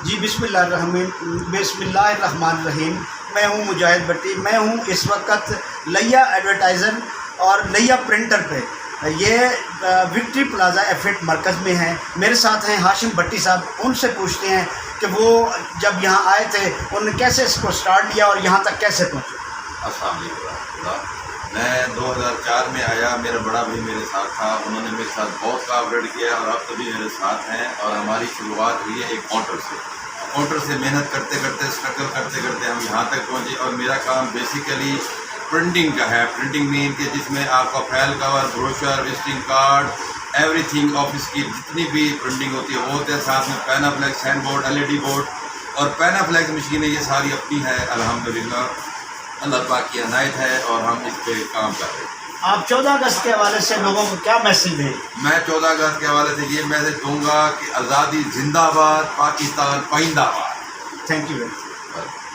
جی بسم اللہ الرحمن الرحیم. میں ہوں مجاہد بٹی. میں ہوں اس وقت لیا ایڈورٹائزر اور لیا پرنٹر پہ. یہ وکٹری پلازا ایفٹ مرکز میں ہیں. میرے ساتھ ہیں ہاشم بٹی صاحب. ان سے پوچھتے ہیں کہ وہ جب یہاں آئے تھے انہوں نے کیسے اس کو سٹارٹ لیا اور یہاں تک کیسے پہنچے. السلام علیکم ورحمۃ اللہ. میں 2004 میں آیا. میرا بڑا بھائی میرے ساتھ تھا. انہوں نے میرے ساتھ بہت کوآپریٹ کیا اور اب تو بھی میرے ساتھ ہیں. اور ہماری شروعات ہوئی ہے ایک کاؤنٹر سے محنت کرتے کرتے اسٹرگل کرتے کرتے ہم یہاں تک پہنچے. اور میرا کام بیسیکلی پرنٹنگ کا ہے. پرنٹنگ مین کہ جس میں آپ کا file cover, brochure, visiting card, everything office کی جتنی بھی پرنٹنگ ہوتی ہے وہ ہوتے ہیں. ساتھ میں panaflex send board, LED board اور پینافلیکس مشینیں یہ ساری اپنی ہے. الحمدللہ اللہ پاک کی عنایت ہے اور ہم اس پہ کام کر رہے ہیں. آپ 14 اگست کے حوالے سے لوگوں کو کیا میسیج دیں؟ میں 14 اگست کے حوالے سے یہ میسج دوں گا کہ آزادی زندہ باد، پاکستان پائندہ باد. Thank you very much.